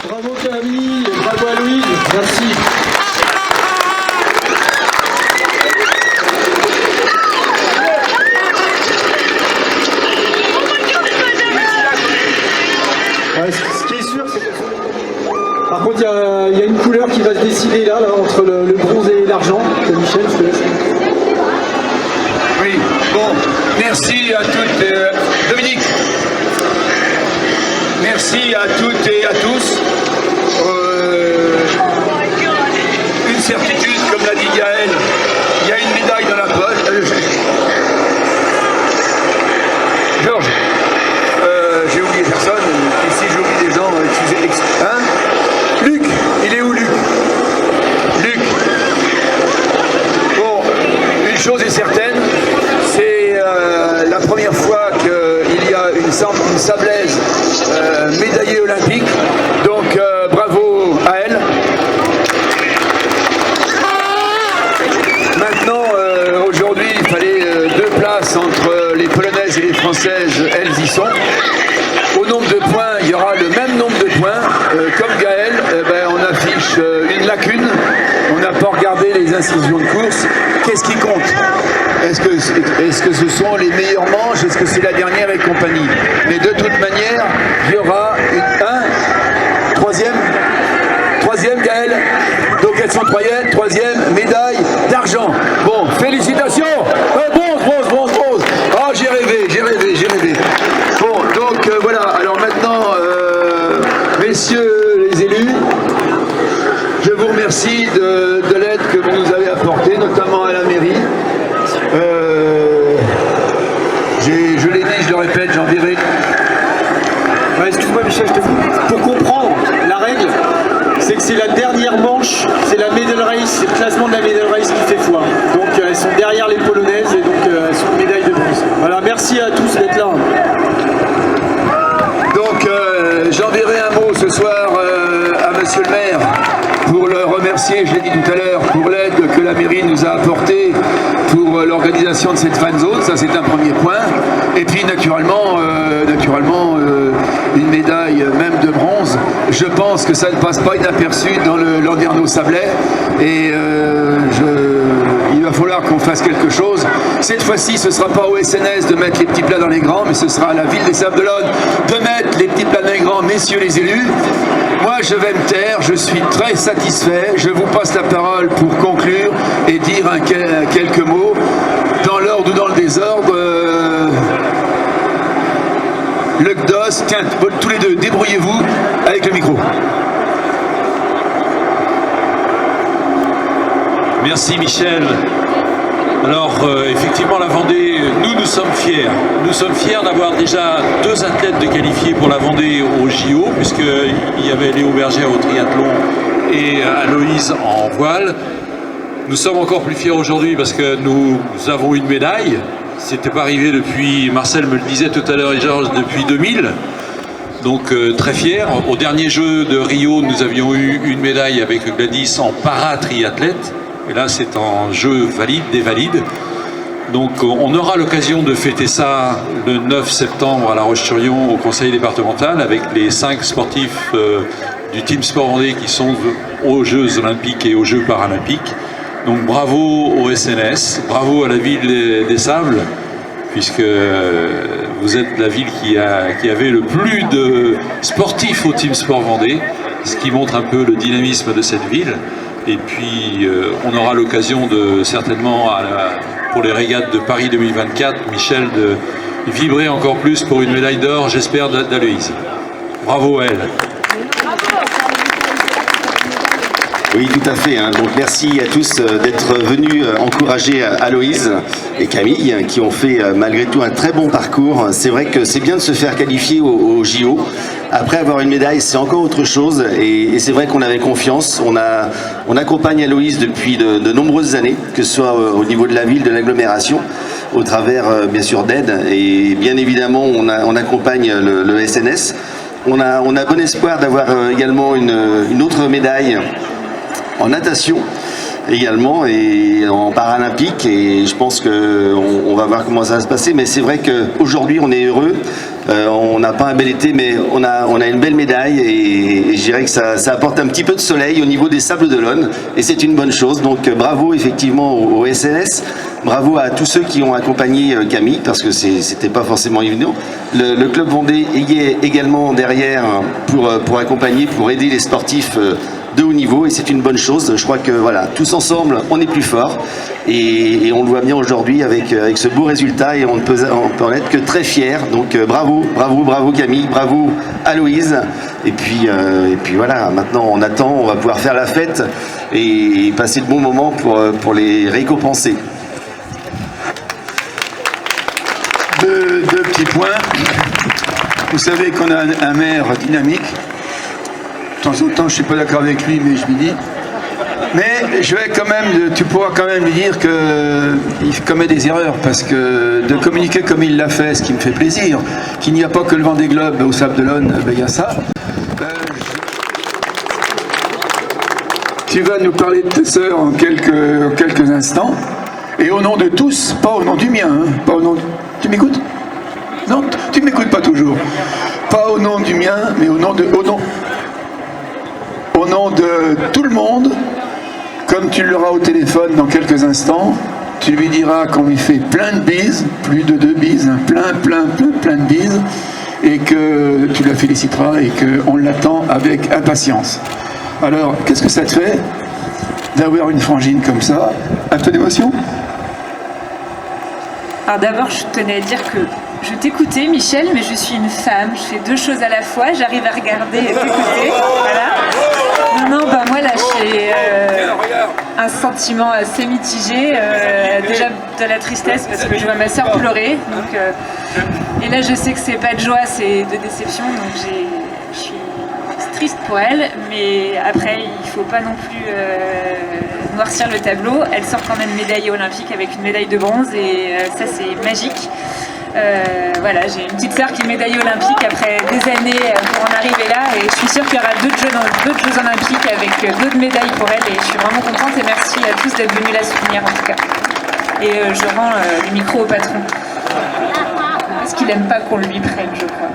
Bravo Camille, bravo à Louise, merci. Ouais, ce qui est sûr, c'est que... Par contre, il y a une couleur qui va se décider là entre le bronze et l'argent. Michel, je te laisse. Oui, bon, merci à toutes, Dominique, merci à toutes et à tous. Une certitude, comme l'a dit Gaël, il y a une médaille dans la poche. Georges, j'ai oublié personne, et si j'oublie des gens, excusez, hein? Luc, il est où Luc? Luc. Bon, une chose est certaine, c'est la première fois qu'il y a une sablaise médaillée olympique, donc bravo à elle. Maintenant, aujourd'hui, il fallait 2 places entre les Polonaises et les Françaises, elles y sont. Au nombre de points, il y aura le même nombre de points. Comme Gaël, on affiche une lacune. On n'a pas regardé les incisions de course. Qu'est-ce qui compte? Est-ce que ce sont les meilleurs manches? Est-ce que c'est la dernière et compagnie? Mais de toute manière, il y aura troisième Gaël. Donc elles sont troisième médaille d'argent. Bon, félicitations. Bronze. Oh, j'ai rêvé. Bon, donc voilà. Alors maintenant, messieurs les élus, je vous remercie de l'aide que vous nous avez apportée, notamment à la mairie. Je l'ai dit, je le répète, j'enverrai. Ouais, excuse-moi Michel, je te coupe. Pour comprendre la règle, c'est que c'est la dernière manche, c'est la medal race, c'est le classement de la medal race qui fait foi. Donc elles sont derrière les Polonaises et donc elles sont médaille de bronze. Voilà, merci à tous d'être là. Donc j'enverrai un mot ce soir à monsieur le maire pour le remercier, je l'ai dit tout à l'heure, pour l'aide que la mairie nous a apportée pour l'organisation de cette fan zone. Ça c'est un premier point. Et puis naturellement une médaille même de bronze. Je pense que ça ne passe pas inaperçu dans le Landerneau Sablais et il va falloir qu'on fasse quelque chose. Cette fois-ci, ce ne sera pas au SNS de mettre les petits plats dans les grands, mais ce sera à la ville des Sables d'Olonne de mettre les petits plats dans les grands, messieurs les élus. Moi, je vais me taire, je suis très satisfait. Je vous passe la parole pour conclure et dire quelques mots. Dans l'ordre ou dans le désordre, le GDOS, tiens, tous les deux, débrouillez-vous avec le micro. Merci Michel. Alors effectivement la Vendée, nous sommes fiers. Nous sommes fiers d'avoir déjà 2 athlètes de qualifiés pour la Vendée au JO, puisqu'il y avait Léo Berger au triathlon et Aloïse en voile. Nous sommes encore plus fiers aujourd'hui parce que nous avons une médaille. C'était pas arrivé depuis, Marcel me le disait tout à l'heure et Georges, depuis 2000. Donc très fiers. Au dernier jeu de Rio, nous avions eu une médaille avec Gladys en para-triathlète. Et là, c'est en jeu valide, des valides. Donc on aura l'occasion de fêter ça le 9 septembre à La Roche-sur-Yon au conseil départemental avec les 5 sportifs du Team Sport Vendée qui sont aux Jeux Olympiques et aux Jeux Paralympiques. Donc bravo au SNS, bravo à la ville des Sables, puisque vous êtes la ville qui avait le plus de sportifs au Team Sport Vendée, ce qui montre un peu le dynamisme de cette ville. Et puis on aura l'occasion certainement pour les régates de Paris 2024, Michel, de vibrer encore plus pour une médaille d'or, j'espère, d'Aloïse. Bravo à elle. Oui, tout à fait. Donc merci à tous d'être venus encourager Aloïse et Camille qui ont fait malgré tout un très bon parcours. C'est vrai que c'est bien de se faire qualifier au JO. Après avoir une médaille, c'est encore autre chose et c'est vrai qu'on avait confiance. On accompagne Aloïse depuis de nombreuses années, que ce soit au niveau de la ville, de l'agglomération, au travers bien sûr d'aide et bien évidemment on accompagne le SNS. On a bon espoir d'avoir également une autre médaille en natation également et en paralympique et je pense qu'on va voir comment ça va se passer, mais c'est vrai qu'aujourd'hui on est heureux On n'a pas un bel été, mais on a une belle médaille et je dirais que ça apporte un petit peu de soleil au niveau des Sables d'Olonne et c'est une bonne chose. Donc bravo effectivement au SNS, bravo à tous ceux qui ont accompagné Camille parce que c'était pas forcément évident. Le Club Vendée y est également derrière pour accompagner, pour aider les sportifs de haut niveau et c'est une bonne chose. Je crois que voilà, tous ensemble, on est plus fort et on le voit bien aujourd'hui avec ce beau résultat et on peut en être que très fiers. Donc bravo Camille, bravo Aloïse et puis voilà, maintenant on attend, on va pouvoir faire la fête et passer de bons moments pour les récompenser. Deux petits points. Vous savez qu'on a un maire dynamique. De temps en temps, je ne suis pas d'accord avec lui, mais je lui dis. Mais je vais quand même, tu pourras quand même lui dire qu'il commet des erreurs, parce que de communiquer comme il l'a fait, ce qui me fait plaisir, qu'il n'y a pas que le Vendée Globe au Sable d'Olonne, il y a ça. Tu vas nous parler de tes sœurs en quelques instants, et au nom de tous, pas au nom du mien, hein, pas au nom. Tu m'écoutes? Non, tu ne m'écoutes pas toujours. Pas au nom du mien, mais au nom de tout le monde. Comme tu l'auras au téléphone dans quelques instants, tu lui diras qu'on lui fait plein de bises, plus de 2 bises, hein, plein de bises, et que tu la féliciteras et qu'on l'attend avec impatience. Alors, qu'est-ce que ça te fait d'avoir une frangine comme ça? Un peu d'émotion? Alors d'abord, je tenais à dire que je t'écoutais, Michel, mais je suis une femme, je fais 2 choses à la fois, j'arrive à regarder et t'écouter, voilà. Non, bah moi là, j'ai un sentiment assez mitigé, déjà de la tristesse parce que je vois ma sœur pleurer, donc, et là je sais que c'est pas de joie, c'est de déception, donc je suis triste pour elle, mais après il faut pas non plus noircir le tableau. Elle sort quand même médaillée olympique avec une médaille de bronze et ça c'est magique. Voilà, j'ai une petite sœur qui est médaillée olympique après des années pour en arriver là et je suis sûre qu'il y aura d'autres Jeux olympiques avec d'autres médailles pour elle et je suis vraiment contente et merci à tous d'être venus la soutenir en tout cas. Et je rends le micro au patron parce qu'il n'aime pas qu'on lui prenne, je crois.